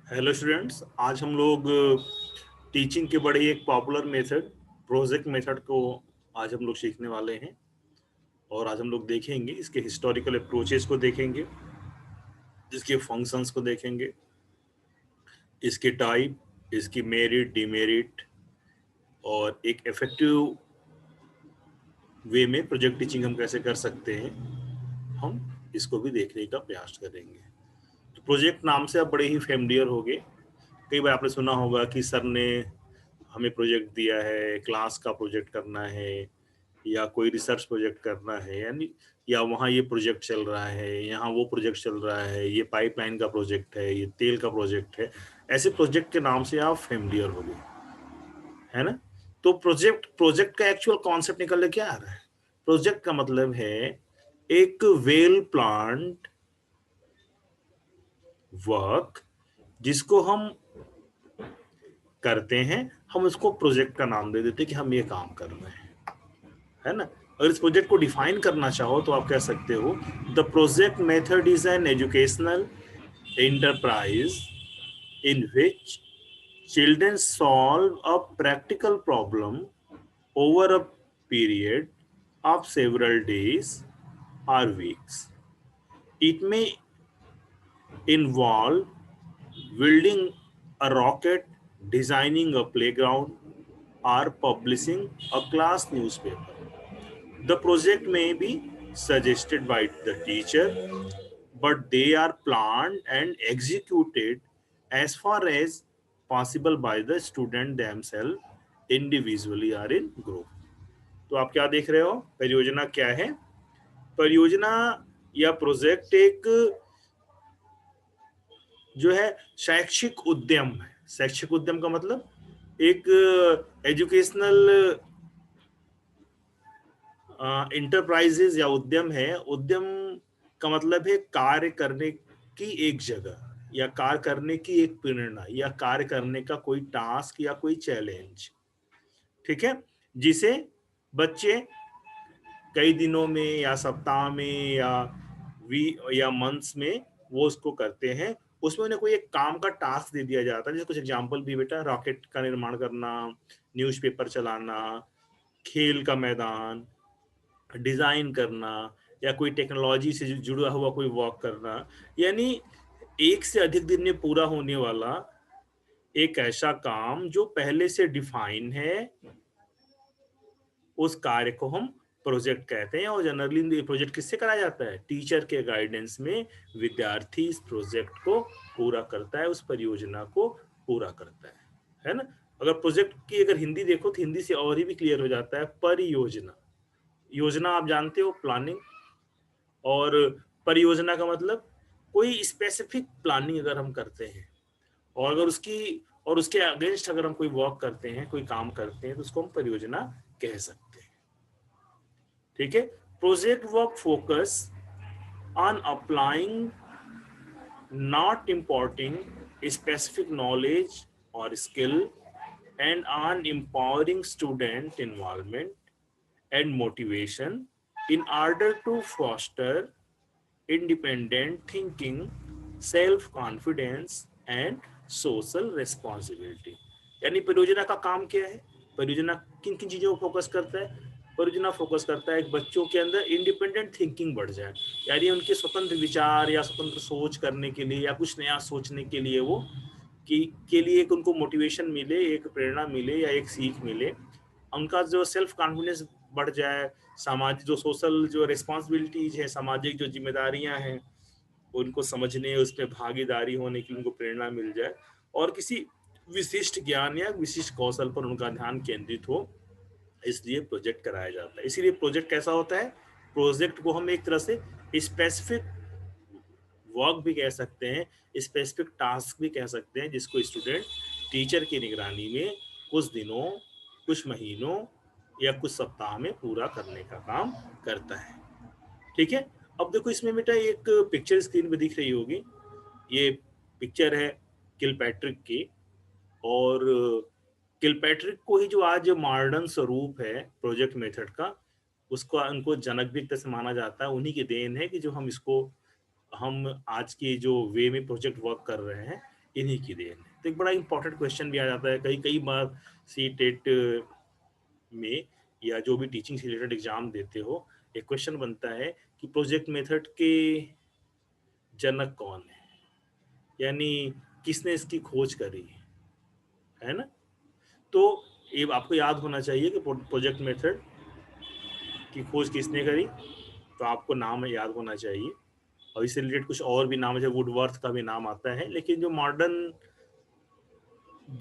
Hello students, आज हम लोग टीचिंग के बड़े ही एक पॉपुलर मेथड प्रोजेक्ट मेथड को आज हम लोग सीखने वाले हैं। और आज हम लोग देखेंगे इसके हिस्टोरिकल अप्रोचेस को देखेंगे, इसके फंक्शंस को देखेंगे, इसके टाइप, इसकी मेरिट डिमेरिट और एक इफेक्टिव वे में प्रोजेक्ट टीचिंग हम कैसे कर सकते हैं, हम इसको भी देखने का प्रयास करेंगे। तो प्रोजेक्ट नाम से आप बड़े ही फेमिलियर होंगे। कई बार आपने सुना होगा कि सर ने हमें प्रोजेक्ट दिया है, क्लास का प्रोजेक्ट करना है या कोई रिसर्च प्रोजेक्ट करना है, यानी या वहाँ ये प्रोजेक्ट चल रहा है, यहाँ वो प्रोजेक्ट चल रहा है, ये पाइपलाइन का प्रोजेक्ट है, ये तेल का प्रोजेक्ट है। ऐसे प्रोजेक्ट के नाम से आप फेमिलियर हो गए, है ना। तो प्रोजेक्ट प्रोजेक्ट का एक्चुअल कॉन्सेप्ट निकल के क्या आ रहा है? प्रोजेक्ट का मतलब है एक वेल प्लान्ड वर्क जिसको हम करते हैं, हम उसको प्रोजेक्ट का नाम दे देते हैं कि हम ये काम कर रहे हैं, है ना। अगर इस प्रोजेक्ट को डिफाइन करना चाहो तो आप कह सकते हो the project method is an educational enterprise in which children solve a practical problem over a period of several days or weeks. It may involve building a rocket, designing a playground, or publishing a class newspaper. The project may be suggested by the teacher, but they are planned and executed as far as possible by the student themselves, individually or in group. तो आप क्या देख रहे हो? परियोजना क्या है? परियोजना या प्रोजेक्ट एक जो है शैक्षिक उद्यम है। शैक्षिक उद्यम का मतलब एक एजुकेशनल इंटरप्राइजेज या उद्यम है। उद्यम का मतलब है कार्य करने की एक जगह या कार्य करने की एक प्रेरणा या कार्य करने का कोई टास्क या कोई चैलेंज, ठीक है, जिसे बच्चे कई दिनों में या सप्ताह में या वी या मंथ्स में वो उसको करते हैं। उसमें उन्हें कोई एक काम का टास्क दे दिया जाता है। जैसे कुछ एग्जांपल भी बेटा, रॉकेट का निर्माण करना, न्यूज़पेपर चलाना, खेल का मैदान डिजाइन करना या कोई टेक्नोलॉजी से जुड़ा हुआ कोई वर्क करना, यानी एक से अधिक दिन में पूरा होने वाला एक ऐसा काम जो पहले से डिफाइन है, उस कार्य को हम प्रोजेक्ट कहते हैं। और जनरली प्रोजेक्ट किससे कराया जाता है? टीचर के गाइडेंस में विद्यार्थी इस प्रोजेक्ट को पूरा करता है, उस परियोजना को पूरा करता है ना। अगर प्रोजेक्ट की अगर हिंदी देखो तो हिंदी से और ही भी क्लियर हो जाता है। परियोजना, योजना आप जानते हो, प्लानिंग। और परियोजना का मतलब कोई स्पेसिफिक प्लानिंग अगर हम करते हैं और अगर उसके अगेंस्ट अगर हम कोई वर्क करते हैं, कोई काम करते हैं, तो उसको हम परियोजना कह सकते हैं, ठीक है। Project work focus on applying, not importing specific knowledge or skill, and on empowering student involvement and motivation in order to foster independent thinking, self confidence and social responsibility। यानी परियोजना का काम क्या है? परियोजना किन किन चीजों को फोकस करता है? परियोजना फोकस करता है कि बच्चों के अंदर इंडिपेंडेंट थिंकिंग बढ़ जाए, यानी उनके स्वतंत्र विचार या स्वतंत्र सोच करने के लिए या कुछ नया सोचने के लिए वो के लिए एक उनको मोटिवेशन मिले, एक प्रेरणा मिले या एक सीख मिले। उनका जो सेल्फ कॉन्फिडेंस बढ़ जाए, सामाजिक जो सोशल जो रिस्पॉन्सिबिलिटीज है, सामाजिक जो जिम्मेदारियां हैं, उनको समझने, उसमें भागीदारी होने की उनको प्रेरणा मिल जाए और किसी विशिष्ट ज्ञान या विशिष्ट कौशल पर उनका ध्यान केंद्रित हो, इसलिए प्रोजेक्ट कराया जाता है। इसीलिए प्रोजेक्ट कैसा होता है? प्रोजेक्ट को हम एक तरह से स्पेसिफिक वर्क भी कह सकते हैं, स्पेसिफिक टास्क भी कह सकते हैं, जिसको स्टूडेंट टीचर की निगरानी में कुछ दिनों, कुछ महीनों या कुछ सप्ताह में पूरा करने का काम करता है, ठीक है। अब देखो इसमें बेटा एक पिक्चर स्क्रीन पे दिख रही होगी। ये पिक्चर है किलपैट्रिक की। और किलपैट्रिक को ही जो आज मॉडर्न स्वरूप है प्रोजेक्ट मेथड का, उसको उनको जनक भी एक तरह से माना जाता है। उन्हीं की देन है कि जो हम इसको हम आज की जो वे में प्रोजेक्ट वर्क कर रहे हैं, इन्हीं की देन है। तो एक बड़ा इंपॉर्टेंट क्वेश्चन भी आ जाता है कई कई बार सी टेट में, या जो भी टीचिंग से रिलेटेड एग्जाम देते हो, एक क्वेश्चन बनता है कि प्रोजेक्ट मेथड के जनक कौन है, यानी किसने इसकी खोज करी है ना। तो ये आपको याद होना चाहिए कि प्रोजेक्ट मेथड की खोज किसने करी, तो आपको नाम याद होना चाहिए। और इससे रिलेटेड कुछ और भी नाम है, जैसे वुडवर्थ का भी नाम आता है, लेकिन जो मॉडर्न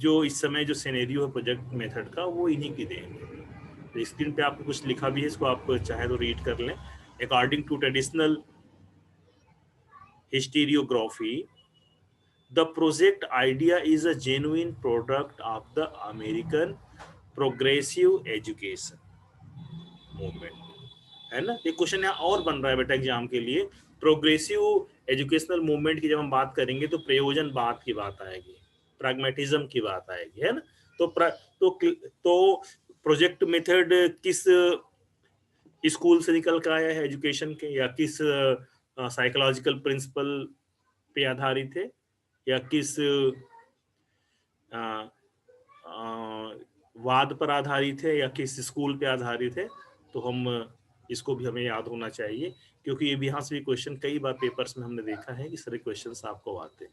जो इस समय जो सिनेरियो है प्रोजेक्ट मेथड का, वो इन्हीं की देन है। तो स्क्रीन पे आपको कुछ लिखा भी है, इसको आप चाहे तो रीड कर लें। According to traditional historiography, the project idea is a genuine product of the American progressive education movement, है ना। ये क्वेश्चन यहाँ और बन रहा है बेटा एग्जाम के लिए। प्रोग्रेसिव एजुकेशनल मूवमेंट की जब हम बात करेंगे तो प्रयोजनवाद की बात आएगी, प्रैग्मेटिज्म की बात आएगी, है ना। तो तो प्रोजेक्ट मेथड किस स्कूल से निकल कर आया है एजुकेशन के, या किस साइकोलॉजिकल प्रिंसिपल पे आधारित है, या किस अ, वाद पर आधारित है, या किस स्कूल पे आधारित है। तो हम इसको भी हमें याद होना चाहिए, क्योंकि ये यहाँ से भी क्वेश्चन कई बार पेपर्स में हमने देखा है, इस तरह क्वेश्चन आपको आते हैं।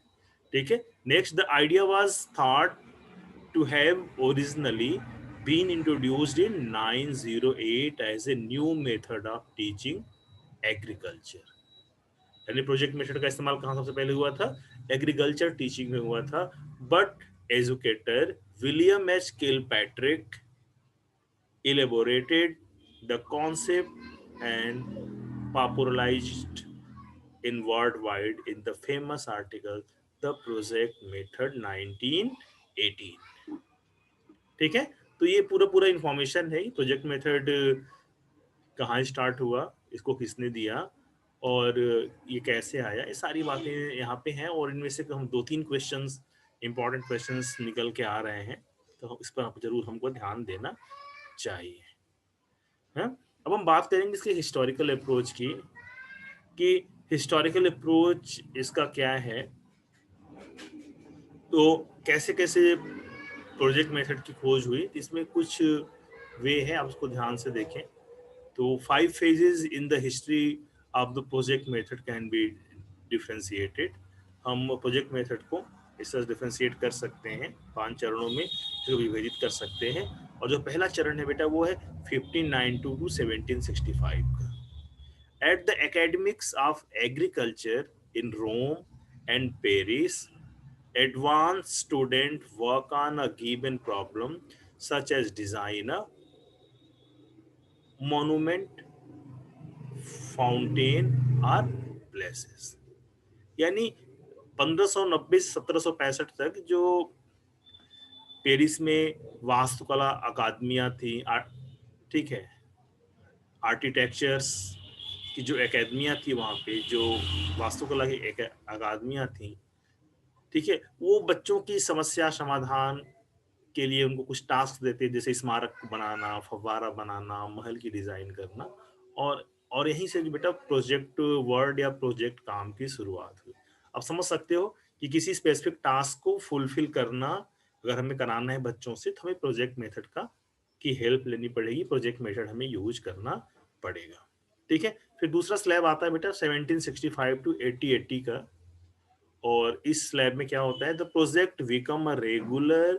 ठीक है। Next, the idea was thought to have originally been introduced in 908 as a new method of teaching agriculture। यानी प्रोजेक्ट मेथड का इस्तेमाल कहाँ सबसे पहले हुआ था, एग्रीकल्चर टीचिंग में हुआ था। But educator William H Kilpatrick elaborated the concept and popularized in worldwide in the famous article The Project Method 1918। ठीक है। तो ये पूरा पूरा इंफॉर्मेशन है प्रोजेक्ट मेथड कहाँ स्टार्ट हुआ, इसको किसने दिया, और ये कैसे आया, ये सारी बातें यहाँ पे हैं। और इनमें से हम दो तीन क्वेश्चंस, इंपॉर्टेंट क्वेश्चंस निकल के आ रहे हैं, तो इस पर आप जरूर हमको ध्यान देना चाहिए, है। अब हम बात करेंगे इसके हिस्टोरिकल अप्रोच की, कि हिस्टोरिकल अप्रोच इसका क्या है, तो कैसे कैसे प्रोजेक्ट मेथड की खोज हुई। इसमें कुछ वे है, आप उसको ध्यान से देखें। तो 5 phases in the history of the project method can be differentiated। हम प्रोजेक्ट मेथड को इस तरह डिफ्रेंशिएट कर सकते हैं 5 चरणों में, जो विभाजित कर सकते हैं। और जो पहला चरण है बेटा वो है 1592 to 1765 का। At the academics of agriculture in Rome and Paris, advanced students work on a given problem such as design a monument, fountain और प्लेसेस। यानी 1590 से 1765 तक जो पेरिस में वास्तुकला अकादमियां थी, ठीक है, आर्किटेक्चर्स की जो एकेडमियां थी, वहाँ पे जो वास्तुकला की अकादमियां थी, ठीक है, वो बच्चों की समस्या समाधान के लिए उनको कुछ टास्क देते, जैसे स्मारक बनाना, फव्वारा बनाना, महल की डिजाइन करना। और यहीं से बेटा प्रोजेक्ट वर्ड या प्रोजेक्ट काम की शुरुआत हुई। अब समझ सकते हो कि किसी स्पेसिफिक टास्क को फुलफिल करना अगर हमें कराना है बच्चों से, तो हमें प्रोजेक्ट मेथड का की हेल्प लेनी पड़ेगी, प्रोजेक्ट मेथड हमें यूज करना पड़ेगा। ठीक है। फिर दूसरा स्लैब आता है बेटा 1765 टू 1880 का। और इस स्लैब में क्या होता है, the project become a regular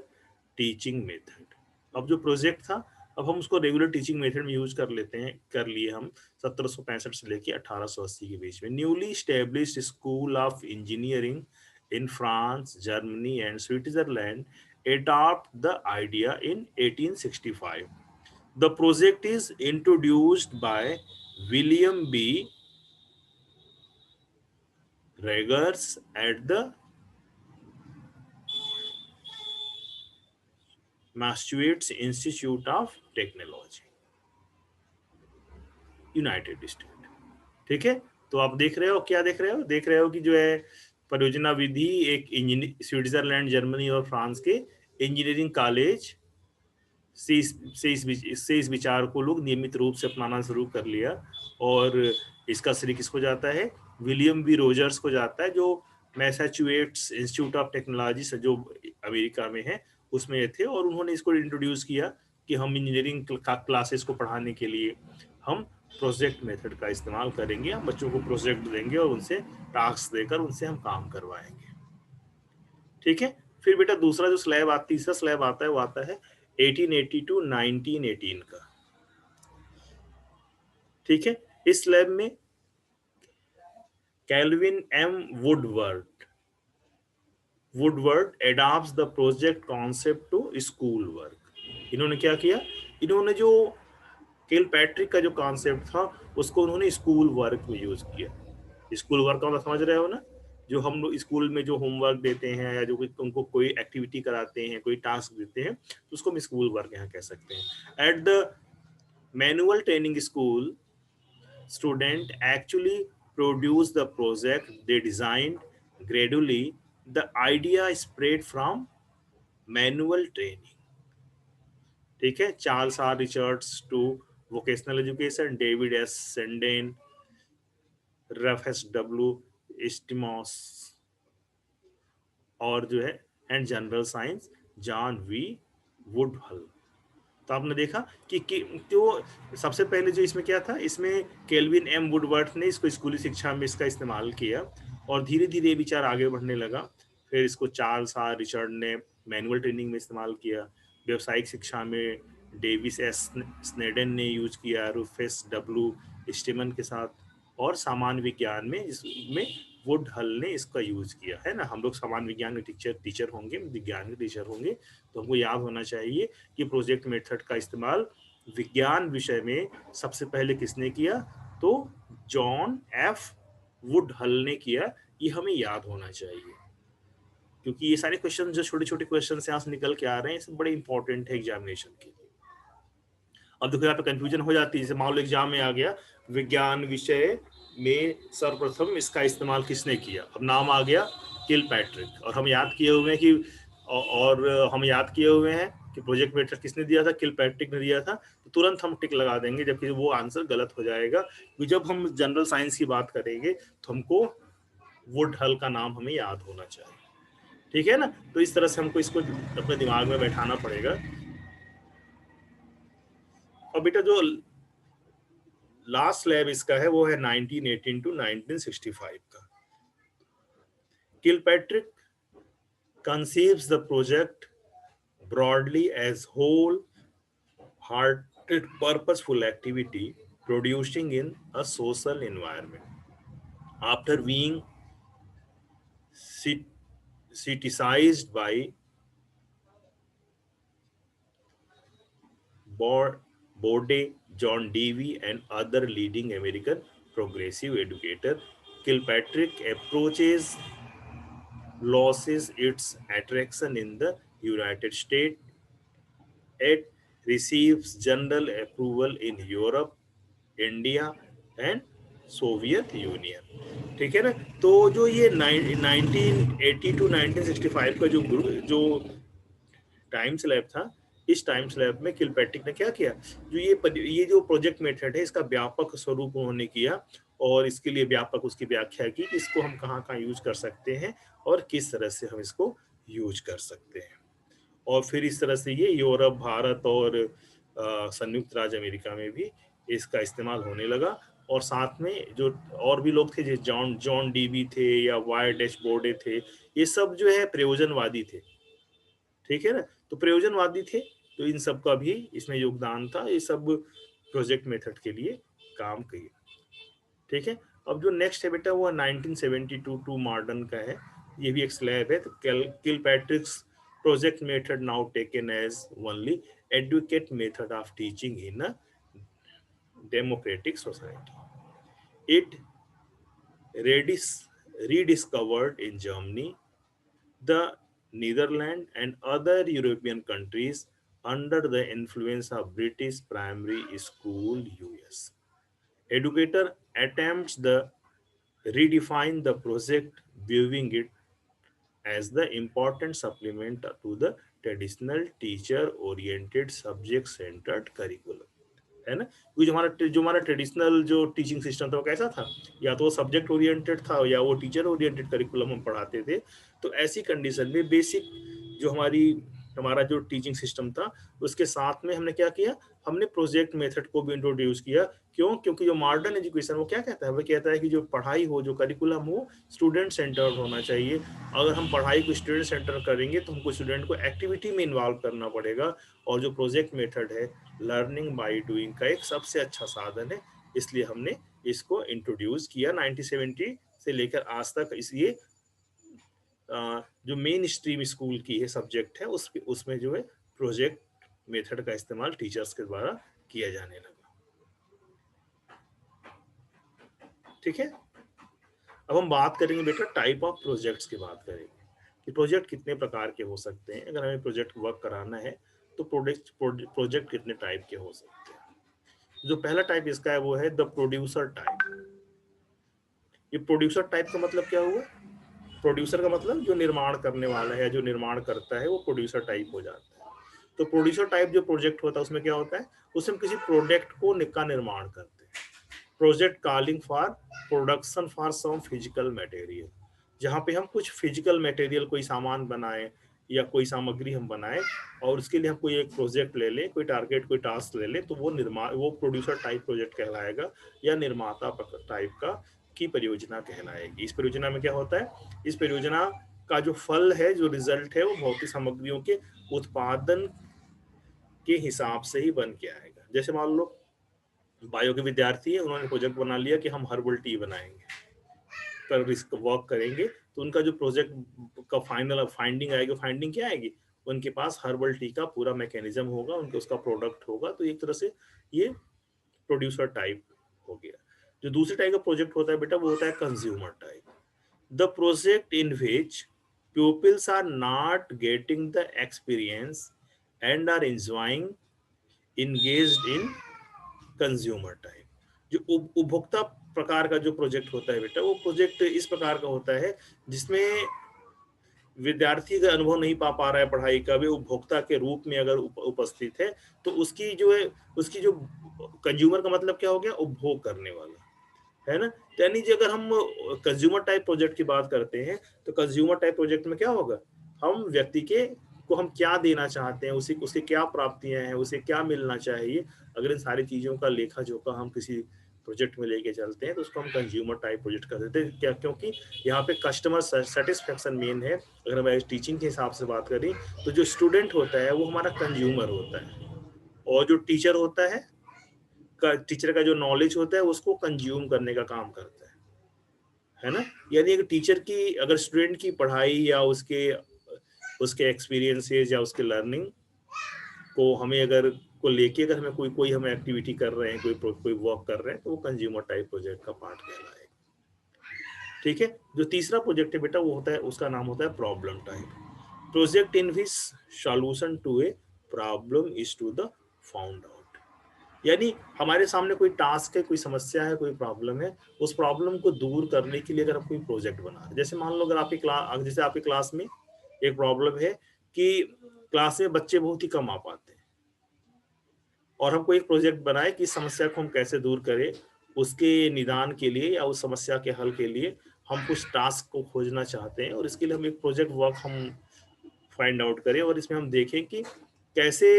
teaching method. अब जो प्रोजेक्ट था, अब हम उसको रेगुलर टीचिंग मेथड में यूज कर लेते हैं, कर लिए हम 1765 से लेके 1880 के बीच में। Newly established school of engineering in France, Germany and Switzerland adopt the idea in 1865। The project is introduced by William B. Regers at the Massachusetts institute of technology, United state. ठीक है। तो आप देख रहे हो, क्या देख रहे हो, देख रहे हो कि जो है परियोजना विधि एक स्विट्जरलैंड, जर्मनी और फ्रांस के इंजीनियरिंग कॉलेज से इस विचार को लोग नियमित रूप से अपनाना शुरू कर लिया। और इसका श्रेय किसको जाता है, विलियम बी रोजर्स को जाता है, जो मैसाचुसेट्स इंस्टीट्यूट ऑफ टेक्नोलॉजी से जो अमेरिका में है उसमें ये थे, और उन्होंने इसको इंट्रोड्यूस किया कि हम इंजीनियरिंग क्लासेस को पढ़ाने के लिए हम प्रोजेक्ट मेथड का इस्तेमाल करेंगे। हम बच्चों को प्रोजेक्ट देंगे और उनसे टास्क देकर उनसे हम काम करवाएंगे। ठीक है। फिर बेटा दूसरा जो स्लैब आता, तीसरा स्लैब आता है वो आता है 1880 टू 1918 का। ठीक है। इस स्लैब में Calvin M Woodward adopts the project concept to school work. इन्होंने क्या किया, इन्होंने जो किल पैट्रिक का जो कॉन्सेप्ट था उसको उन्होंने स्कूल वर्क में यूज किया। स्कूल वर्क का मतलब समझ रहे हो ना, जो हम लोग स्कूल में जो होमवर्क देते हैं या जो उनको कोई एक्टिविटी कराते हैं, कोई टास्क देते हैं, तो उसको हम स्कूल वर्क यहाँ कह सकते हैं। At the manual training school student actually produce the project they designed. Gradually the idea spread from manual training। ठीक है। Charles R Richards to vocational education, David S Snedden, Rufus W Stimson, और जो है and general science John V Woodhull. तो आपने देखा कि जो सबसे पहले जो इसमें क्या था, इसमें केल्विन एम वुडवर्थ ने इसको स्कूली शिक्षा में इसका इस्तेमाल किया, और धीरे धीरे ये विचार आगे बढ़ने लगा। फिर इसको चार्ल्स आर रिचर्ड ने मैनुअल ट्रेनिंग में इस्तेमाल किया, व्यावसायिक शिक्षा में डेविस एस स्नेडन ने यूज किया रूफेस डब्ल्यू स्टीमन के साथ, और सामान्य विज्ञान में इसमें वुड हल ने इसका यूज किया है ना। हम लोग सामान्य विज्ञान के टीचर होंगे, विज्ञान के टीचर होंगे, तो हमको याद होना चाहिए कि प्रोजेक्ट मेथड का इस्तेमाल विज्ञान विषय में सबसे पहले किसने किया, तो जॉन एफ वुड हल ने किया। ये हमें याद होना चाहिए, क्योंकि ये सारे क्वेश्चन जो छोटे छोटे क्वेश्चन यहाँ से निकल के आ रहे हैं, सब बड़े इंपॉर्टेंट है एग्जामिनेशन के लिए। अब देखो यहाँ पे कंफ्यूजन हो जाती है, जैसे मान लो एग्जाम में आ गया विज्ञान विषय में सर्वप्रथम इसका इस्तेमाल किसने किया, अब नाम आ गया किल पैट्रिक, और हम याद किए हुए हैं कि और हम याद किए हुए हैं कि प्रोजेक्ट मेथड किसने दिया था, किल पैट्रिक ने दिया था, तो तुरंत हम टिक लगा देंगे, जबकि वो आंसर गलत हो जाएगा। क्योंकि जब हम जनरल साइंस की बात करेंगे तो हमको वुड हल का नाम हमें याद होना चाहिए। ठीक है ना। तो इस तरह से हमको इसको अपने दिमाग में बैठाना पड़ेगा। और बेटा जो लास्ट स्लैब इसका है वो है 1918 टू 1965 का। Kilpatrick conceives the project broadly as whole-hearted purposeful activity producing in a social environment. After being criticized by Bode, John Dewey, and other leading American progressive educators, Kilpatrick approaches loses its attraction in the United States. It receives general approval in Europe, India and Soviet union. ठीक है ना। तो जो ये 1980 to 1965 का जो time slab था, इस टाइम स्लैब में किलपैट्रिक ने क्या किया, जो ये जो प्रोजेक्ट मेथड है इसका व्यापक स्वरूप उन्होंने किया, और इसके लिए व्यापक उसकी व्याख्या की कि इसको हम कहाँ कहाँ यूज कर सकते हैं और किस तरह से हम इसको यूज कर सकते हैं। और फिर इस तरह से ये यूरोप, भारत और संयुक्त राज्य अमेरिका में भी इसका इस्तेमाल होने लगा। और साथ में जो और भी लोग थे, जैसे जॉन जॉन डीबी थे या वाई डैशबोर्डे थे, ये सब जो है प्रयोजनवादी थे। ठीक है ना। तो प्रयोजनवादी थे, तो इन सब का भी इसमें योगदान था, ये सब प्रोजेक्ट मेथड के लिए काम किए। ठीक है। अब जो नेक्स्ट है बेटा वो 1972 टू मॉडर्न का है, ये भी एक स्लैब है। तो Kilpatrick's project method now taken as only adequate method of teaching in a democratic society. It rediscovered in Germany, the Netherlands, and other European countries under the influence of British primary school US. Educator attempts the redefine the project, viewing it as the important supplement to the traditional teacher-oriented subject-centered curriculum. है ना। क्योंकि जो हमारा traditional जो teaching system था वो कैसा था, या तो वो सब्जेक्ट ओरिएंटेड था या वो टीचर ओरिएंटेड करिकुलम हम पढ़ाते थे। तो ऐसी कंडीशन में बेसिक जो हमारा जो टीचिंग सिस्टम था उसके साथ में हमने क्या किया, हमने प्रोजेक्ट मेथड को भी इंट्रोड्यूस किया। क्यों? क्योंकि जो मॉडर्न एजुकेशन वो क्या कहता है, वो कहता है कि जो पढ़ाई हो, जो करिकुलम हो, स्टूडेंट सेंटर्ड होना चाहिए। अगर हम पढ़ाई को स्टूडेंट सेंटर करेंगे तो हमको स्टूडेंट को एक्टिविटी में इन्वॉल्व करना पड़ेगा। और जो प्रोजेक्ट मेथड है लर्निंग बाय डूइंग का एक सबसे अच्छा साधन है, इसलिए हमने इसको इंट्रोड्यूस किया 1970 से लेकर आज तक। इसलिए जो मेन स्ट्रीम स्कूल की है सब्जेक्ट है उसमें जो है प्रोजेक्ट मेथड का इस्तेमाल टीचर्स के द्वारा किया जाने लगा। ठीक है, अब हम बात करेंगे बेटा टाइप ऑफ प्रोजेक्ट्स की बात करेंगे कि प्रोजेक्ट कितने प्रकार के हो सकते हैं। अगर हमें प्रोजेक्ट वर्क कराना है तो प्रोजेक्ट कितने टाइप के हो सकते हैं। जो पहला टाइप इसका है वो है द प्रोड्यूसर टाइप। ये प्रोड्यूसर टाइप का मतलब क्या हुआ? प्रोड्यूसर का मतलब जो निर्माण करने वाला है, जो निर्माण करता है, वो प्रोड्यूसर टाइप हो जाता है। तो प्रोड्यूसर टाइप जो प्रोजेक्ट होता है उसमें क्या होता है, उसमें हम किसी प्रोडक्ट को का निर्माण करते हैं। Project calling for production for some physical material, जहाँ पे हम कुछ फिजिकल मटेरियल, कोई सामान बनाएं या कोई सामग्री हम बनाएं और उसके लिए हम कोई एक प्रोजेक्ट ले लें, कोई टारगेट, कोई टास्क ले लें, तो वो प्रोड्यूसर टाइप प्रोजेक्ट कहलाएगा या निर्माता टाइप का की परियोजना कहलाएगी। इस परियोजना में क्या होता है, इस परियोजना का जो फल है, जो रिजल्ट है, वो भौतिक सामग्रियों के उत्पादन के हिसाब से ही बन के आएगा। जैसे मान लो बायो के विद्यार्थी है, उन्होंने प्रोजेक्ट बना लिया कि हम हर्बल टी बनाएंगे, पर रिस्क वर्क करेंगे तो उनका जो प्रोजेक्ट का फाइनल फाइंडिंग आएगी, फाइंडिंग क्या आएगी, उनके पास हर्बल टी का पूरा मैकेनिज्म होगा, उनके उसका प्रोडक्ट होगा। तो एक तरह से ये प्रोड्यूसर टाइप हो गया। जो दूसरे टाइप का प्रोजेक्ट होता है बेटा वो होता है consumer type. The project in which pupils are not getting the experience and are enjoying engaged in consumer type. जो उपभोक्ता प्रकार का जो प्रोजेक्ट होता है बेटा, वो प्रोजेक्ट इस प्रकार का होता है जिसमें विद्यार्थी का अनुभव नहीं पा रहा है पढ़ाई का, वे उपभोक्ता के रूप में अगर उपस्थित है तो उसकी जो है, उसकी जो कंज्यूमर का मतलब क्या हो गया, उपभोग करने वाला, है ना। तो यानी कि अगर हम कंज्यूमर टाइप प्रोजेक्ट की बात करते हैं तो कंज्यूमर टाइप प्रोजेक्ट में क्या होगा, हम व्यक्ति के को हम क्या देना चाहते हैं, उसे उसके क्या प्राप्तियां हैं, उसे क्या मिलना चाहिए, अगर इन सारी चीजों का लेखा जोखा हम किसी प्रोजेक्ट में लेके चलते हैं तो उसको हम कंज्यूमर टाइप प्रोजेक्ट कर देते हैं। क्या? क्योंकि यहाँ पे कस्टमर सेटिस्फेक्शन मेन है। अगर हम टीचिंग के हिसाब से बात करें तो जो स्टूडेंट होता है वो हमारा कंज्यूमर होता है, और जो टीचर होता है टीचर का जो नॉलेज होता है उसको कंज्यूम करने का काम करता है ना। यानी अगर टीचर की, अगर स्टूडेंट की पढ़ाई या उसके उसके एक्सपीरियंसेस या उसके लर्निंग को हमें अगर को लेके अगर हमें कोई कोई हम एक्टिविटी कर रहे हैं, कोई वर्क कर रहे हैं, तो वो कंज्यूमर टाइप प्रोजेक्ट का पार्ट कहलाएगा। ठीक है। जो तीसरा प्रोजेक्ट है बेटा वो होता है, उसका नाम होता है problem type. Project in which solution to a problem is to the found out. यानी हमारे सामने कोई टास्क है, कोई समस्या है, कोई प्रॉब्लम है, उस प्रॉब्लम को दूर करने के लिए अगर हम कोई प्रोजेक्ट बना रहे हैं, जैसे मान लो अगर आपकी क्लास में एक प्रॉब्लम है कि क्लास में बच्चे बहुत ही कम आ पाते हैं, और हमको एक प्रोजेक्ट बनाए कि इस समस्या को हम कैसे दूर करें, उसके निदान के लिए या उस समस्या के हल के लिए हम कुछ टास्क को खोजना चाहते हैं, और इसके लिए हम एक प्रोजेक्ट वर्क हम फाइंड आउट करें और इसमें हम देखें कि कैसे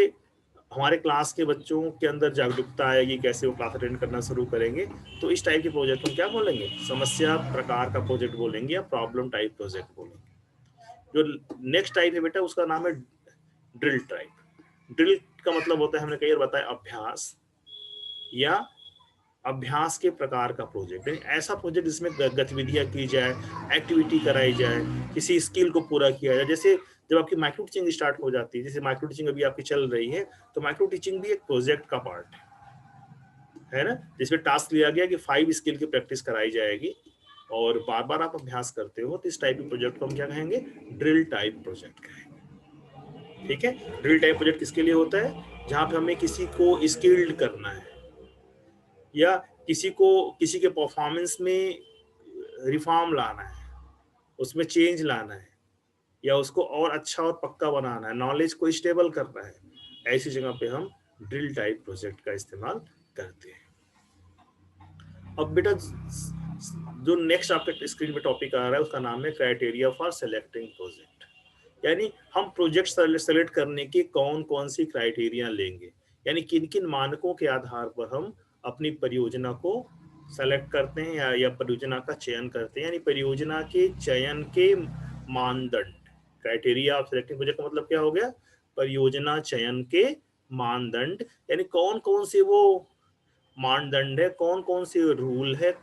हमारे क्लास के बच्चों के अंदर जागरूकता आएगी, कैसे वो क्लास अटेंड करना शुरू करेंगे। तो इस टाइप के प्रोजेक्ट हम क्या बोलेंगे, समस्या प्रकार का प्रोजेक्ट बोलेंगे या प्रॉब्लम टाइप प्रोजेक्ट बोलेंगे। जो नेक्स्ट टाइप है बेटा उसका नाम है ड्रिल टाइप। ड्रिल का मतलब होता है, हमने कई बार बताया, अभ्यास या अभ्यास के प्रकार का प्रोजेक्ट। ऐसा प्रोजेक्ट जिसमें गतिविधियां की जाए, एक्टिविटी कराई जाए, किसी स्किल को पूरा किया जाए। जैसे जब आपकी माइक्रो टीचिंग स्टार्ट हो जाती है, जैसे माइक्रो टीचिंग अभी आपकी चल रही है, तो माइक्रो टीचिंग भी एक प्रोजेक्ट का पार्ट है ना, जिसमें टास्क लिया गया कि 5 स्किल की प्रैक्टिस कराई जाएगी और बार बार आप अभ्यास करते हो। तो इस टाइप के प्रोजेक्ट को हम क्या कहेंगे, ड्रिल टाइप प्रोजेक्ट कहेंगे। ठीक है। ड्रिल टाइप प्रोजेक्ट किसके लिए होता है, जहां पे हमें किसी को स्किल्ड करना है या किसी के परफॉर्मेंस में रिफॉर्म लाना है, उसमें चेंज लाना है, या उसको और अच्छा और पक्का बनाना है, नॉलेज को स्टेबल करना है। ऐसी जगह पे हम ड्रिल टाइप प्रोजेक्ट का इस्तेमाल करते हैं। अब बेटा जो नेक्स्ट आपके स्क्रीन पे टॉपिक आ रहा है उसका नाम है क्राइटेरिया फॉर सेलेक्टिंग प्रोजेक्ट। यानी हम प्रोजेक्ट सेलेक्ट करने के कौन कौन सी क्राइटेरिया लेंगे, यानी किन किन मानकों के आधार पर हम अपनी परियोजना को सेलेक्ट करते हैं या परियोजना का चयन करते हैं। यानी परियोजना के चयन के मानदंड, क्राइटेरिया ऑफ सेलेक्टिंग प्रोजेक्ट का मतलब क्या हो गया, परियोजना चयन के मानदंड, यानी कौन कौन से वो मानदंड है, कौन कौन से रूल है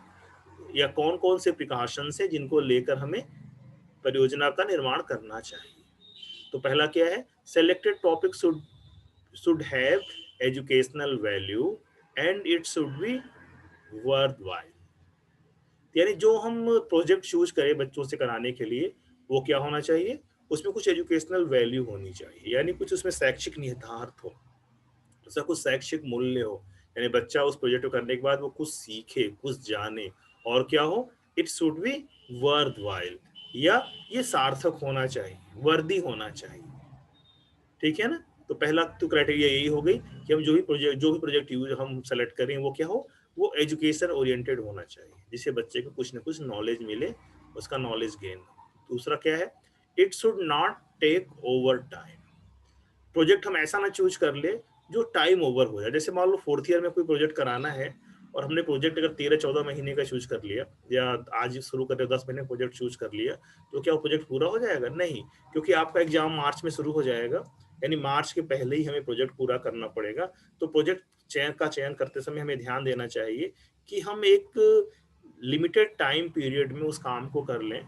या कौन कौन से प्रिकॉशंस है जिनको लेकर हमें परियोजना का निर्माण करना चाहिए। तो पहला क्या है, selected topic should have educational value and it should B worthwhile. यानी जो हम प्रोजेक्ट चूज करें बच्चों से कराने के लिए वो क्या होना चाहिए, उसमें कुछ एजुकेशनल वैल्यू होनी चाहिए, यानी कुछ उसमें शैक्षिक निहितार्थ हो, उसका कुछ शैक्षिक मूल्य हो, यानी बच्चा उस प्रोजेक्ट को करने के बाद वो कुछ सीखे, कुछ जाने, और क्या हो, इट शुड बी वर्थवाइल, या ये सार्थक होना चाहिए, वर्दी होना चाहिए। ठीक है ना। तो पहला तो क्राइटेरिया यही हो गई कि हम जो भी प्रोजेक्ट यूज हम सेलेक्ट करें वो क्या हो, वो एजुकेशन ओरिएंटेड होना चाहिए, जिससे बच्चे को कुछ ना कुछ नॉलेज मिले, उसका नॉलेज गेन हो। दूसरा क्या है, it should not take over time. Project हम ऐसा ना चूज कर ले जो टाइम ओवर हो जाए। जैसे मान लो फोर्थ ईयर में कोई प्रोजेक्ट कराना है और हमने प्रोजेक्ट अगर 13-14 महीने का चूज कर लिया, या आज शुरू करते 10 महीने प्रोजेक्ट चूज कर लिया, तो क्या वो प्रोजेक्ट पूरा हो जाएगा? नहीं, क्योंकि आपका एग्जाम मार्च में शुरू हो जाएगा, यानी मार्च के पहले ही हमें प्रोजेक्ट पूरा करना पड़ेगा। तो प्रोजेक्ट चयन करते समय हमें ध्यान देना चाहिए कि हम एक लिमिटेड टाइम पीरियड में उस काम को कर लें।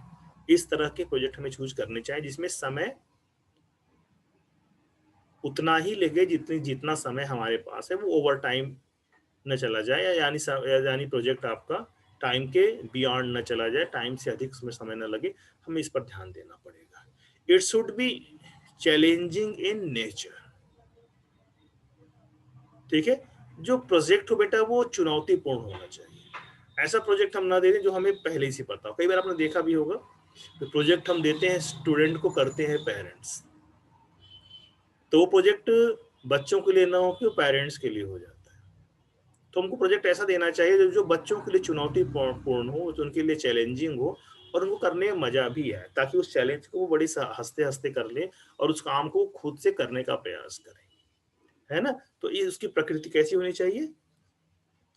इस तरह के प्रोजेक्ट हमें चूज करने चाहिए जिसमें समय उतना ही लगे जितना समय हमारे पास है, वो ओवर टाइम न चला जाए, यानी प्रोजेक्ट आपका टाइम के बियॉन्ड न चला जाए, टाइम से अधिक उसमें समय न लगे। हमें इस पर ध्यान देना पड़ेगा। It should B challenging in nature. ठीक है, जो प्रोजेक्ट हो बेटा वो चुनौतीपूर्ण होना चाहिए। ऐसा प्रोजेक्ट हम ना दे दें जो हमें पहले ही से पता हो। कई बार आपने देखा भी होगा कि प्रोजेक्ट हम देते हैं स्टूडेंट को, करते हैं पेरेंट्स, तो वो प्रोजेक्ट बच्चों के लिए ना हो कि वो पेरेंट्स के लिए हो जाता है। तो हमको प्रोजेक्ट ऐसा देना चाहिए जो बच्चों के लिए चुनौतीपूर्ण हो, जो उनके लिए चैलेंजिंग हो और उनको करने में मजा भी आए, ताकि उस चैलेंज को वो बड़ी हंसते हंसते कर ले और उस काम को खुद से करने का प्रयास करें, है ना। तो ये उसकी प्रकृति कैसी होनी चाहिए,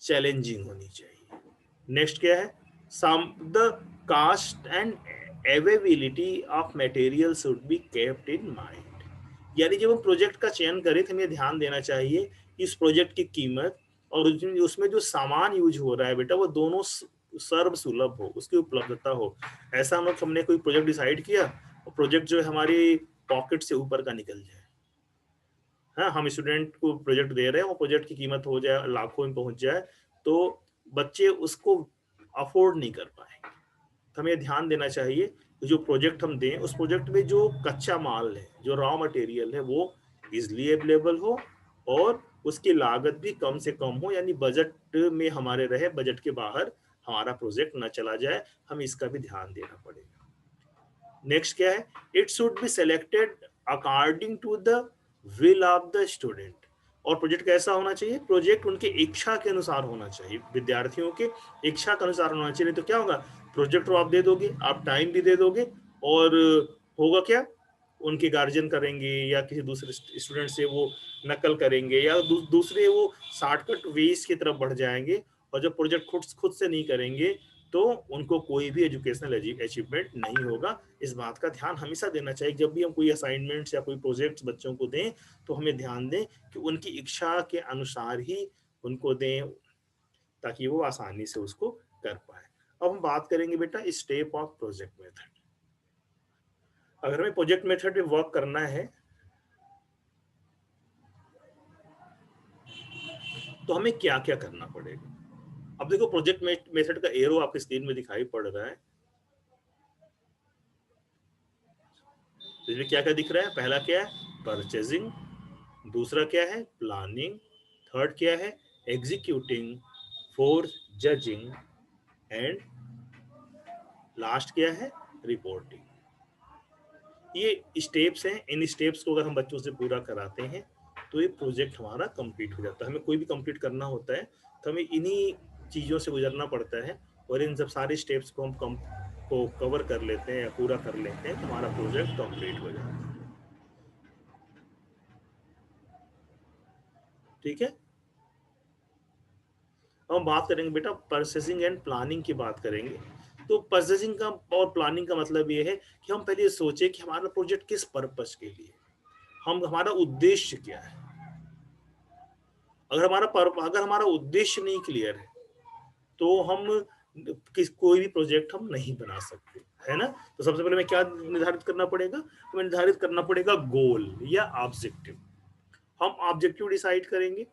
चैलेंजिंग होनी चाहिए। नेक्स्ट क्या है, some the cost and availability of material should be kept in mind. यानी जब हम प्रोजेक्ट का चयन करें तो हमें ध्यान देना चाहिए कि इस प्रोजेक्ट की कीमत और उसमें जो सामान यूज हो रहा है बेटा वो दोनों सर्व सुलभ हो, उसकी उपलब्धता हो। ऐसा हमने कोई प्रोजेक्ट डिसाइड किया और प्रोजेक्ट जो है हमारी पॉकेट से ऊपर का निकल जाए, हाँ, हम स्टूडेंट को प्रोजेक्ट दे रहे हैं, वो प्रोजेक्ट की कीमत हो जाए लाखों में पहुंच जाए, तो बच्चे उसको अफोर्ड नहीं कर पाएंगे। तो हमें ध्यान देना चाहिए कि जो प्रोजेक्ट हम दें उस प्रोजेक्ट में जो कच्चा माल है, जो रॉ मटेरियल है, वो इजिली अवेलेबल हो और उसकी लागत भी कम से कम हो, यानी बजट में हमारे रहे, बजट के बाहर हमारा प्रोजेक्ट न चला जाए। हमें इसका भी ध्यान देना पड़ेगा। नेक्स्ट क्या है, it should be selected according to the will of the student. और प्रोजेक्ट कैसा होना चाहिए, प्रोजेक्ट उनके इच्छा के अनुसार होना चाहिए, विद्यार्थियों के इच्छा के अनुसार होना चाहिए। नहीं तो क्या होगा, प्रोजेक्ट तो आप दे दोगे, आप टाइम भी दे दोगे, और होगा क्या, उनके गार्जियन करेंगे या किसी दूसरे स्टूडेंट से वो नकल करेंगे, या दूसरे वो शॉर्टकट वेज की तरफ बढ़ जाएंगे। और जब प्रोजेक्ट खुद से नहीं करेंगे तो उनको कोई भी एजुकेशनल अचीवमेंट नहीं होगा। इस बात का ध्यान हमेशा देना चाहिए। जब भी हम कोई असाइनमेंट्स या कोई प्रोजेक्ट्स बच्चों को दें तो हमें ध्यान दें कि उनकी इच्छा के अनुसार ही उनको दें, ताकि वो आसानी से उसको कर पाए। अब हम बात करेंगे बेटा स्टेप ऑफ प्रोजेक्ट मेथड। अगर हमें प्रोजेक्ट मेथड में वर्क करना है तो हमें क्या क्या करना पड़ेगा। अब देखो प्रोजेक्ट मेथड का एरो आपकी स्क्रीन में दिखाई पड़ रहा है। तो इसमें क्या क्या दिख रहा है, पहला क्या है, परचेजिंग, दूसरा क्या है, प्लानिंग, थर्ड क्या है, executing, fourth judging, and last क्या है, रिपोर्टिंग। ये स्टेप्स हैं। इन स्टेप्स को अगर हम बच्चों से पूरा कराते हैं तो ये प्रोजेक्ट हमारा कंप्लीट हो जाता है। हमें कोई भी कंप्लीट करना होता है तो हमें इन्हीं चीज़ों से गुजरना पड़ता है, और इन सब सारे स्टेप्स को हम को कवर कर लेते हैं या पूरा कर लेते हैं तो हमारा प्रोजेक्ट कंप्लीट हो जाता है। ठीक है, अब हम बात करेंगे बेटा परचेसिंग एंड प्लानिंग की बात करेंगे। तो परचेसिंग का और प्लानिंग का मतलब ये है कि हम पहले ये सोचे कि हमारा प्रोजेक्ट किस पर्पस के लिए, हम हमारा उद्देश्य क्या है। अगर हमारा उद्देश्य नहीं क्लियर है तो हम कोई भी प्रोजेक्ट हम नहीं बना सकते, है ना। तो सबसे पहले हमें क्या निर्धारित करना पड़ेगा, हमें निर्धारित करना पड़ेगा गोल या ऑब्जेक्टिव। हम ऑब्जेक्टिव डिसाइड करेंगे।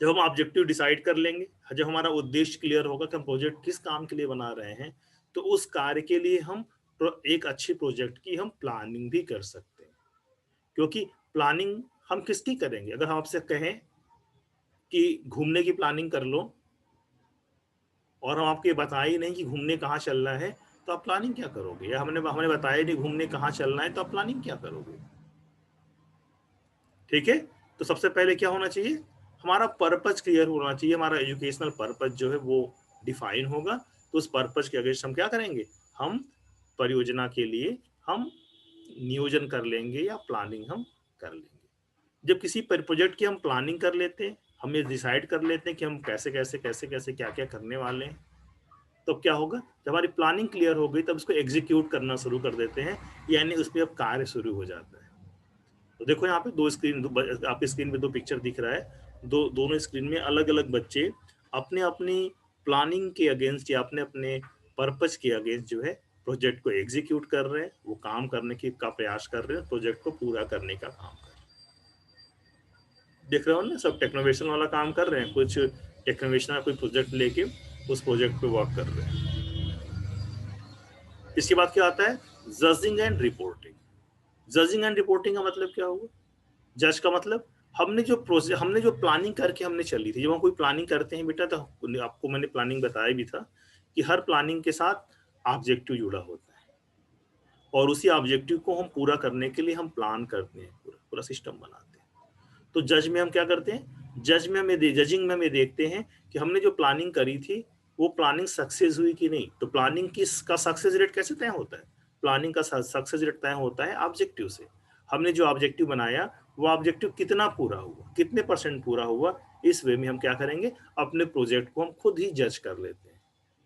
जब हम ऑब्जेक्टिव डिसाइड कर लेंगे, जब हमारा उद्देश्य क्लियर होगा कि हम प्रोजेक्ट किस काम के लिए बना रहे हैं, तो उस कार्य के लिए हम एक अच्छे प्रोजेक्ट की हम प्लानिंग भी कर सकते हैं। क्योंकि प्लानिंग हम किसकी करेंगे, अगर हम आपसे कहें कि घूमने की प्लानिंग कर लो और हम आपको ये बताए ही नहीं कि घूमने कहाँ चलना है, तो आप प्लानिंग क्या करोगे। या हमने हमें बताया नहीं घूमने कहाँ चलना है, तो आप प्लानिंग क्या करोगे। ठीक है, तो सबसे पहले क्या होना चाहिए, हमारा पर्पज क्लियर होना चाहिए। हमारा एजुकेशनल पर्पज जो है वो डिफाइन होगा। तो उस पर्पज के अगेंस्ट हम क्या करेंगे, हम परियोजना के लिए हम नियोजन कर लेंगे या प्लानिंग हम कर लेंगे। जब किसी प्रोजेक्ट की हम प्लानिंग कर लेते हैं, हम ये डिसाइड कर लेते हैं कि हम कैसे कैसे कैसे कैसे क्या क्या करने वाले हैं, तो क्या होगा, जब हमारी प्लानिंग क्लियर हो गई तब उसको एग्जीक्यूट करना शुरू कर देते हैं, यानी उसमें अब कार्य शुरू हो जाता है। तो देखो यहाँ पे आपकी स्क्रीन पे दो पिक्चर दिख रहा है। दोनों स्क्रीन में अलग अलग बच्चे अपने अपनी प्लानिंग के अगेंस्ट या अपने अपने पर्पज के अगेंस्ट जो है प्रोजेक्ट को एग्जीक्यूट कर रहे हैं, वो काम करने की का प्रयास कर रहे हैं, प्रोजेक्ट को पूरा करने का काम कर रहे हैं। देख रहे हो ना, सब टेक्नोवेशन वाला काम कर रहे हैं, कुछ टेक्नोवेशन कोई प्रोजेक्ट लेके उस प्रोजेक्ट पे वर्क कर रहे हैं। इसके बाद क्या आता है, judging and reporting. Judging and reporting का मतलब क्या हुआ, जज का मतलब हमने जो प्लानिंग करके हमने चली थी। जब हम कोई प्लानिंग करते हैं बेटा, तो आपको मैंने प्लानिंग बताया भी था कि हर प्लानिंग के साथ ऑब्जेक्टिव जुड़ा होता है, और उसी ऑब्जेक्टिव को हम पूरा करने के लिए हम प्लान करते हैं, पूरा पूरा सिस्टम बनाते हैं। तो जज में हम क्या करते हैं, जजिंग में हम ये देखते हैं कि हमने जो प्लानिंग करी थी वो प्लानिंग सक्सेस हुई कि नहीं। तो प्लानिंग की का सक्सेस रेट कैसे तय होता है, प्लानिंग का सक्सेस रेट तय होता है ऑब्जेक्टिव से। हमने जो ऑब्जेक्टिव बनाया वो ऑब्जेक्टिव कितना पूरा हुआ, कितने परसेंट पूरा हुआ, इस वे में हम क्या करेंगे, अपने प्रोजेक्ट को हम खुद ही जज कर लेते हैं।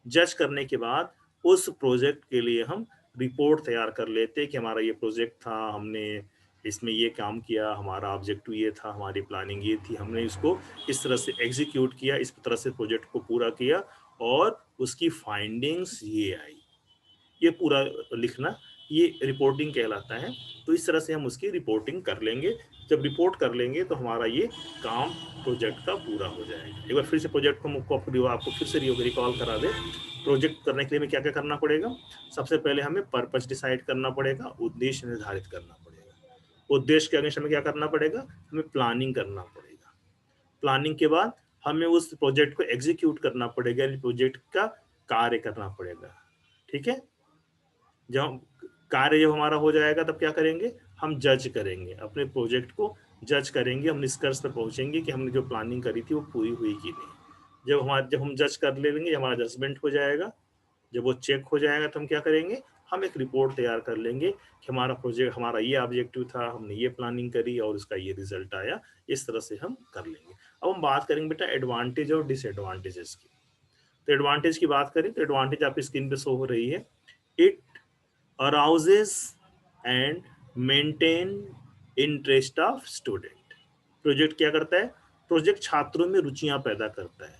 जज करने के बाद उस प्रोजेक्ट के लिए हम रिपोर्ट तैयार कर लेते हैं कि हमारा ये प्रोजेक्ट था, हमने इसमें ये काम किया, हमारा ऑब्जेक्टिव ये था, हमारी प्लानिंग ये थी, हमने इसको इस तरह से एग्जीक्यूट किया, इस तरह से प्रोजेक्ट को पूरा किया, और उसकी फाइंडिंग्स ये आई। ये पूरा लिखना ये रिपोर्टिंग कहलाता है। तो इस तरह से हम उसकी रिपोर्टिंग कर लेंगे। जब रिपोर्ट कर लेंगे तो हमारा ये काम प्रोजेक्ट का पूरा हो जाएगा। एक बार फिर से प्रोजेक्ट को आपको फिर से रिकॉल करा दे। प्रोजेक्ट करने के लिए हमें क्या क्या करना पड़ेगा, सबसे पहले हमें पर्पस डिसाइड करना पड़ेगा, उद्देश्य निर्धारित करना पड़ेगा। उद्देश्य के अगेंस्ट हमें क्या करना पड़ेगा, हमें प्लानिंग करना पड़ेगा। प्लानिंग के बाद हमें उस प्रोजेक्ट को एग्जीक्यूट करना पड़ेगा, प्रोजेक्ट का कार्य करना पड़ेगा। ठीक है, जब कार्य जब हमारा हो जाएगा तब क्या करेंगे, हम जज करेंगे अपने प्रोजेक्ट को, जज करेंगे, हम निष्कर्ष पर पहुंचेंगे कि हमने जो प्लानिंग करी थी वो पूरी हुई कि नहीं। जब हम जज कर लेंगे, हमारा जजमेंट हो जाएगा, जब वो चेक हो जाएगा तो हम क्या करेंगे, हम एक रिपोर्ट तैयार कर लेंगे कि हमारा प्रोजेक्ट, हमारा ये ऑब्जेक्टिव था, हमने ये प्लानिंग करी और उसका ये रिजल्ट आया। इस तरह से हम कर लेंगे। अब हम बात करेंगे बेटा एडवांटेज और डिसएडवांटेजेस की। तो एडवांटेज की बात करें तो एडवांटेज आपकी स्क्रीन पे शो हो रही है। It arouses and maintain interest of student। Project क्या करता है, प्रोजेक्ट छात्रों में रुचियां पैदा करता है,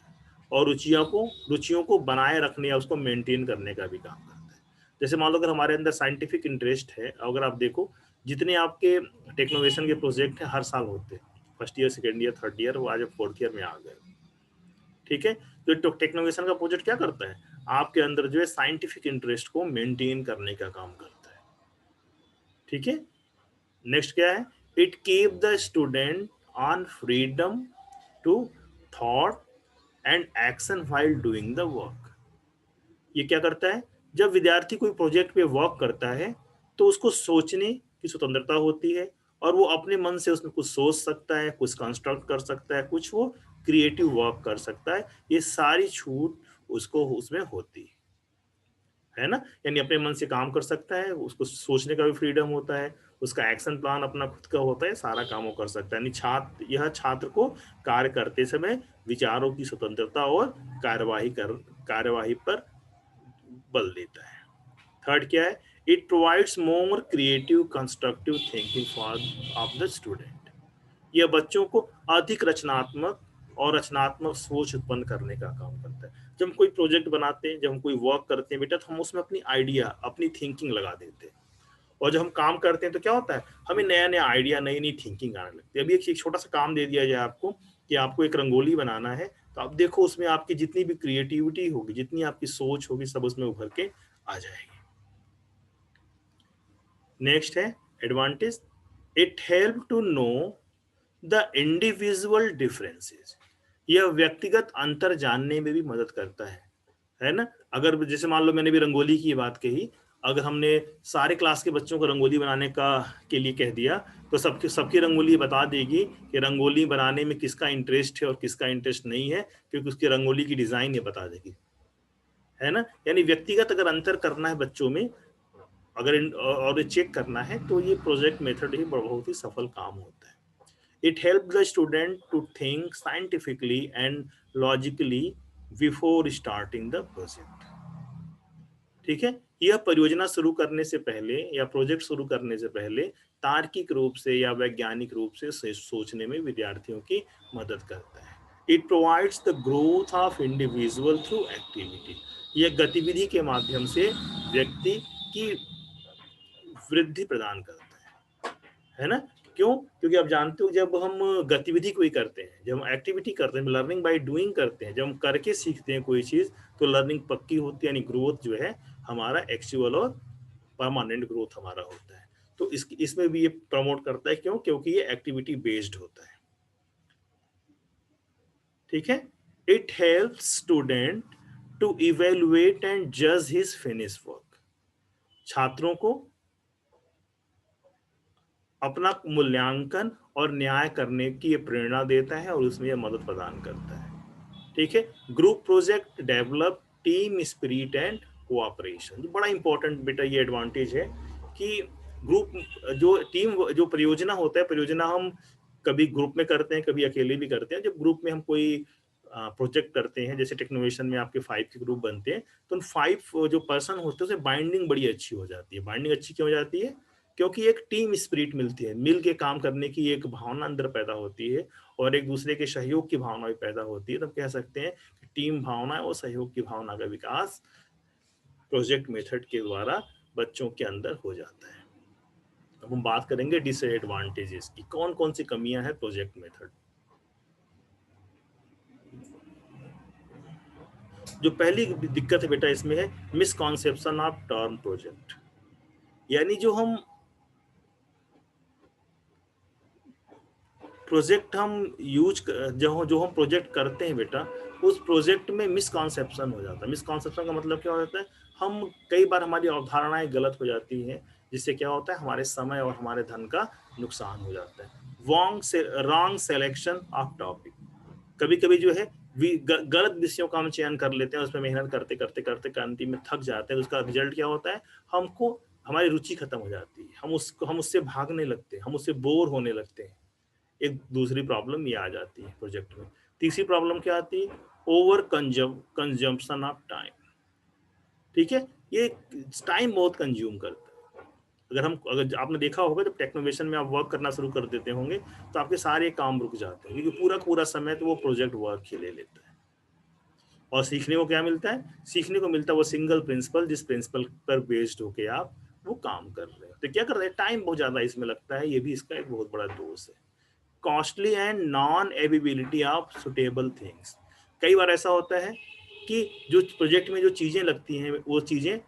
और रुचियों को बनाए रखने या उसको मेंटेन करने का भी काम करता है। जैसे मान लो अगर हमारे अंदर साइंटिफिक इंटरेस्ट है, अगर आप देखो जितने आपके टेक्नोवेशन के प्रोजेक्ट हैं हर साल होते हैं, first year, second year, third year, वो आज फोर्थ ईयर में आ गए। ठीक है, तो टेक्नोवेशन का प्रोजेक्ट क्या करता है, आपके अंदर जो है साइंटिफिक इंटरेस्ट को मेंटेन करने का काम करता है। ठीक है, नेक्स्ट क्या है, it keep the student on freedom to thought and action while doing the work. ये क्या करता है, जब विद्यार्थी कोई प्रोजेक्ट पे वर्क करता है तो उसको सोचने की स्वतंत्रता होती है, और वो अपने मन से उसमें कुछ सोच सकता है, कुछ कंस्ट्रक्ट कर सकता है, कुछ वो क्रिएटिव वर्क कर सकता है। ये सारी छूट उसको उसमें होती है ना। यानी अपने मन से काम कर सकता है, उसको सोचने का भी फ्रीडम होता है, उसका एक्शन प्लान अपना खुद का होता है, सारा काम वो कर सकता है। यानी छात्र को कार्य करते समय विचारों की स्वतंत्रता और कार्यवाही पर बल देता है। थर्ड क्या है, it provides more creative constructive thinking for of the student. यह बच्चों को अधिक रचनात्मक सोच उत्पन्न करने का काम करता है। जब हम कोई प्रोजेक्ट बनाते हैं, जब हम कोई वर्क करते हैं बेटा, तो हम उसमें अपनी आइडिया, अपनी थिंकिंग लगा देते हैं। और जब हम काम करते हैं तो क्या होता है, हमें नया नया आइडिया, नई नई थिंकिंग आने लगती है। अभी एक छोटा सा काम दे दिया जाए आपको कि आपको एक रंगोली बनाना है, तो आप देखो उसमें आपकी जितनी भी क्रिएटिविटी होगी, जितनी आपकी सोच होगी, सब उसमें उभर के आ जाएगी। नेक्स्ट है advantage, it help to know the individual differences. यह व्यक्तिगत अंतर जानने में भी मदद करता है ना। अगर जैसे मान लो मैंने भी रंगोली की बात कही, अगर हमने सारे क्लास के बच्चों को रंगोली बनाने का के लिए कह दिया, तो सबकी सबकी रंगोली बता देगी कि रंगोली बनाने में किसका इंटरेस्ट है और किसका इंटरेस्ट नहीं है, क्योंकि उसकी रंगोली की डिजाइन ये बता देगी, है ना। यानी व्यक्तिगत अगर अंतर करना है बच्चों में, और ये चेक करना है, तो ये प्रोजेक्ट मेथड ही बहुत ही सफल काम होता है। It helps the student to think scientifically and logically before starting the project. ठीक है, यह परियोजना शुरू करने से पहले या प्रोजेक्ट शुरू करने से पहले तार्किक रूप से या वैज्ञानिक रूप से सोचने में विद्यार्थियों की मदद करता है। It provides the growth of individual through activity. यह गतिविधि के माध्यम से व्यक्ति की वृद्धि प्रदान करता है ना। क्यों? क्योंकि आप जानते हो, जब हम गतिविधि कोई करते हैं, जब हम एक्टिविटी करते हैं, लर्निंग बाय डूइंग करते हैं, जब हम करके सीखते हैं कोई चीज, तो लर्निंग पक्की होती है, यानी ग्रोथ जो है हमारा एक्चुअल और परमानेंट ग्रोथ हमारा होता है। तो इसमें भी ये प्रमोट करता है। क्यों? क्योंकि ये एक्टिविटी बेस्ड होता है। ठीक है, it helps student to evaluate and जज हिज फिनिश वर्क। छात्रों को अपना मूल्यांकन और न्याय करने की ये प्रेरणा देता है और उसमें यह मदद प्रदान करता है। ठीक है, group project develop team spirit and cooperation. बड़ा इंपॉर्टेंट बेटा ये एडवांटेज है कि ग्रुप जो टीम जो परियोजना होता है, परियोजना हम कभी ग्रुप में करते हैं, कभी अकेले भी करते हैं। जब ग्रुप में हम कोई प्रोजेक्ट करते हैं, जैसे टेक्नोवेशन में आपके 5 के ग्रुप बनते हैं, तो उन 5 जो पर्सन होते हैं उससे बाइंडिंग बड़ी अच्छी हो जाती है। बाइंडिंग अच्छी क्यों हो जाती है? क्योंकि एक टीम स्पिरिट मिलती है, मिल के काम करने की एक भावना अंदर पैदा होती है, और एक दूसरे के सहयोग की भावना भी पैदा होती है। तब कह सकते हैं कि टीम भावना और सहयोग की भावना का विकास प्रोजेक्ट मेथड के द्वारा बच्चों के अंदर हो जाता है। अब हम बात करेंगे डिसएडवांटेजेस की, कौन कौन सी कमियां हैं प्रोजेक्ट मेथड। जो पहली दिक्कत है बेटा इसमें है मिसकॉन्सेप्शन ऑफ टर्म प्रोजेक्ट। यानी प्रोजेक्ट हम जो हम प्रोजेक्ट करते हैं बेटा, उस प्रोजेक्ट में मिसकॉन्सेप्शन हो जाता है। मिसकॉन्सेप्शन का मतलब क्या हो जाता है, हम कई बार हमारी अवधारणाएं गलत हो जाती हैं, जिससे क्या होता है हमारे समय और हमारे धन का नुकसान हो जाता है। Wrong selection of topic. कभी कभी जो है गलत विषयों का हम चयन कर लेते हैं, उसमें मेहनत करते करते करते अंतिम में थक जाते हैं। उसका रिजल्ट क्या होता है, हमको हमारी रुचि खत्म हो जाती है, हम उससे भागने लगते हैं, हम उससे बोर होने लगते हैं। एक दूसरी प्रॉब्लम ये आ जाती है प्रोजेक्ट में। तीसरी प्रॉब्लम क्या आती है, ओवर कंजम्पशन ऑफ टाइम। ठीक है, ये टाइम बहुत कंज्यूम करता है। अगर आपने देखा होगा, जब टेक्नोवेशन में आप वर्क करना शुरू कर देते होंगे, तो आपके सारे काम रुक जाते हैं, क्योंकि पूरा पूरा समय तो वो प्रोजेक्ट वर्क ही ले लेता है। और सीखने को क्या मिलता है? सीखने को मिलता है वो सिंगल प्रिंसिपल, जिस प्रिंसिपल पर बेस्ड होके आप वो काम कर रहे हो। तो क्या कर रहे हैं, टाइम बहुत ज्यादा इसमें लगता है, ये भी इसका एक बहुत बड़ा दोष है। Costly and non availability of suitable things. कई बार ऐसा होता है कि जो प्रोजेक्ट में जो चीजें लगती हैं, वो चीजें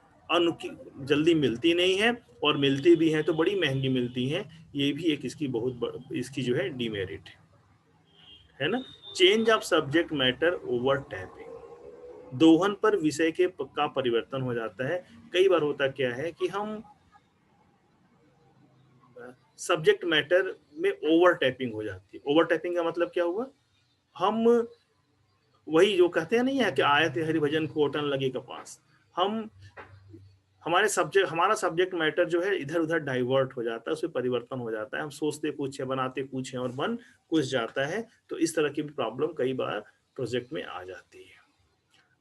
जल्दी मिलती नहीं है, और मिलती भी हैं तो बड़ी महंगी मिलती हैं। ये भी एक इसकी जो है डिमेरिट है ना। Change of subject matter over tapping. दोहन पर विषय का परिवर्तन हो जाता है। कई बार होता क्या है कि हम सब्जेक्ट मैटर में ओवर टैपिंग हो जाती है। ओवर टैपिंग का मतलब क्या हुआ, हम वही जो कहते हैं नहीं है कि आयत हरिभजन कोटन लगे कपास, हम हमारा सब्जेक्ट मैटर जो है इधर उधर डाइवर्ट हो जाता है, उसमें परिवर्तन हो जाता है, हम सोचते कुछ है बनाते कुछ है और बन कुछ जाता है। तो इस तरह की प्रॉब्लम कई बार प्रोजेक्ट में आ जाती है।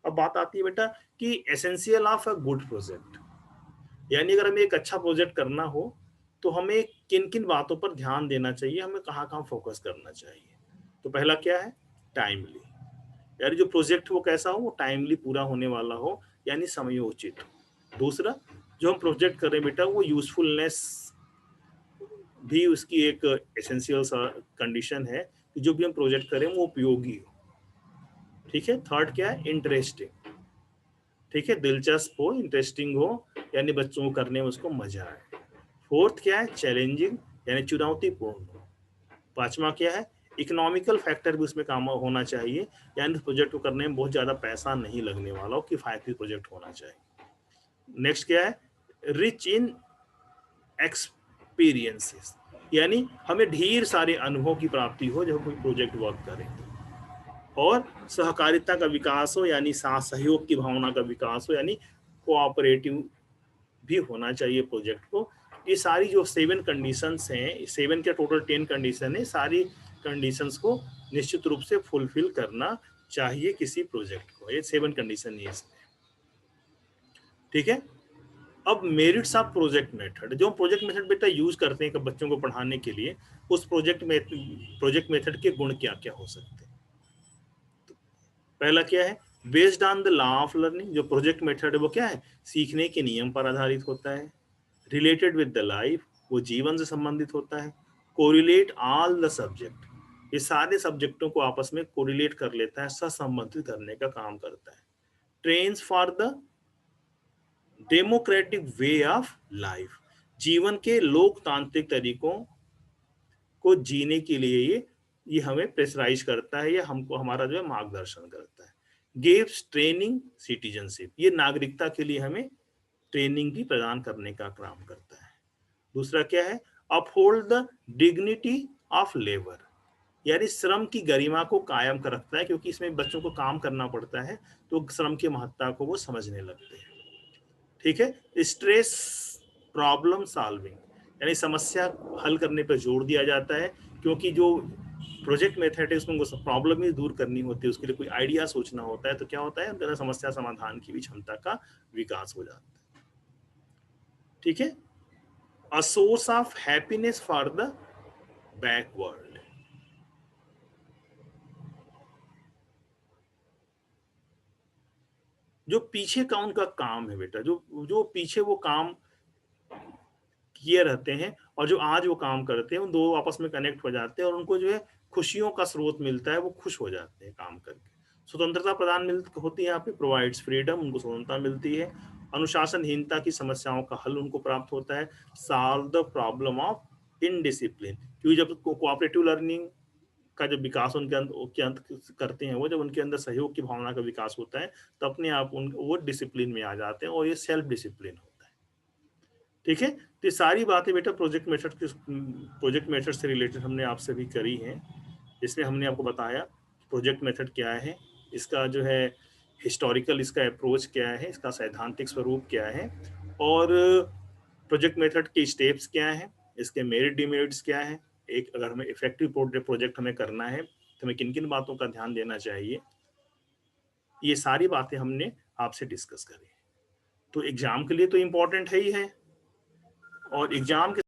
अब बात आती है बेटा कि essential of a good project, यानी अगर हमें एक अच्छा प्रोजेक्ट करना हो तो हमें किन किन बातों पर ध्यान देना चाहिए, हमें कहाँ कहाँ फोकस करना चाहिए। तो पहला क्या है, टाइमली, यानी जो प्रोजेक्ट वो कैसा हो, वो टाइमली पूरा होने वाला हो, यानी समयोचित हो। दूसरा, जो हम प्रोजेक्ट करें बेटा वो यूजफुलनेस भी उसकी एक एसेंशियल कंडीशन है कि जो भी हम प्रोजेक्ट करें वो उपयोगी हो। ठीक है। थर्ड क्या है, इंटरेस्टिंग, ठीक है, दिलचस्प हो, इंटरेस्टिंग हो, यानी बच्चों को करने में उसको मजा आए। फोर्थ क्या है, चैलेंजिंग, यानी चुनौतीपूर्ण हो। पांचवा क्या है, इकोनॉमिकल फैक्टर भी उसमें काम होना चाहिए, यानी प्रोजेक्ट को करने में बहुत ज्यादा पैसा नहीं लगने वाला हो, किफायती प्रोजेक्ट होना चाहिए। नेक्स्ट क्या है, रिच इन एक्सपीरियंसेस, यानी हमें ढेर सारे अनुभव की प्राप्ति हो जब कोई प्रोजेक्ट वर्क करें। और सहकारिता का विकास हो, यानी साथ सहयोग की भावना का विकास हो, यानी कोऑपरेटिव भी होना चाहिए प्रोजेक्ट को। ये सारी जो 7 कंडीशंस हैं, 7 के टोटल 10 कंडीशन है, सारी कंडीशंस को निश्चित रूप से फुलफिल करना चाहिए किसी प्रोजेक्ट को। ये 7 कंडीशन है इसमें। ठीक है। अब मेरिट्स ऑफ प्रोजेक्ट मेथड, जो प्रोजेक्ट मेथड बेटा यूज करते हैं बच्चों को पढ़ाने के लिए, उस प्रोजेक्ट मेथड के गुण क्या क्या हो सकते हैं। पहला क्या है, based on the law of learning, जो प्रोजेक्ट मेथड है वो क्या है, सीखने के नियम पर आधारित होता है। रिलेटेड विद द लाइफ, वो जीवन से संबंधित होता है। कोरिलेट ऑल द सब्जेक्ट, ये सारे सब्जेक्टों को आपस में कोरिलेट कर लेता है, सहसंबंधित करने का काम करता है। Trains for the democratic way of life, जीवन के लोकतांत्रिक तरीकों को जीने के लिए ये हमें प्रेशराइज करता है, या हमको हमारा जो है मार्गदर्शन करता है। गिव्स ट्रेनिंग सिटीजनशिप, ये नागरिकता के लिए हमें ट्रेनिंग भी प्रदान करने का काम करता है। दूसरा क्या है, uphold the dignity of labour, यानी श्रम की गरिमा को कायम कर रखता है, क्योंकि इसमें बच्चों को काम करना पड़ता है तो श्रम की महत्ता को वो समझने लगते हैं। ठीक है। स्ट्रेस प्रॉब्लम सॉल्विंग, यानी समस्या हल करने पर जोर दिया जाता है, क्योंकि जो प्रोजेक्ट मेथड है उसमें प्रॉब्लम ही दूर करनी होती है, उसके लिए कोई आइडिया सोचना होता है, तो क्या होता है उनका समस्या समाधान की भी क्षमता का विकास हो जाता है। ठीक है। A source of happiness for the backward, जो पीछे का उनका काम है बेटा, जो जो पीछे वो काम किए रहते हैं और जो आज वो काम करते हैं, उन दो आपस में कनेक्ट हो जाते हैं और उनको जो है खुशियों का स्रोत मिलता है, वो खुश हो जाते हैं काम करके। स्वतंत्रता प्रदान होती है यहाँ पे, प्रोवाइड्स फ्रीडम, उनको स्वतंत्रता मिलती है। अनुशासनहीनता की समस्याओं का हल उनको प्राप्त होता है। Solve the problem of indiscipline, क्योंकि जब कोऑपरेटिव लर्निंग का जब विकास उनके अंदर करते हैं, वो जब उनके अंदर सहयोग की भावना का विकास होता है, तो अपने आप वो डिसिप्लिन में आ जाते हैं और ये सेल्फ डिसिप्लिन होता है। ठीक है। तो ये सारी बातें बेटा प्रोजेक्ट मेथड से रिलेटेड हमने आपसे भी करी हैं। इसमें हमने आपको बताया प्रोजेक्ट मेथड क्या है, इसका जो है हिस्टोरिकल इसका अप्रोच क्या है, इसका सैद्धांतिक स्वरूप क्या है, और प्रोजेक्ट मेथड के स्टेप्स क्या हैं, इसके मेरिट डिमेरिट्स क्या है, एक अगर हमें इफेक्टिव प्रोजेक्ट हमें करना है तो हमें किन किन बातों का ध्यान देना चाहिए, ये सारी बातें हमने आपसे डिस्कस करी। तो एग्जाम के लिए तो इम्पोर्टेंट है ही है, और एग्जाम के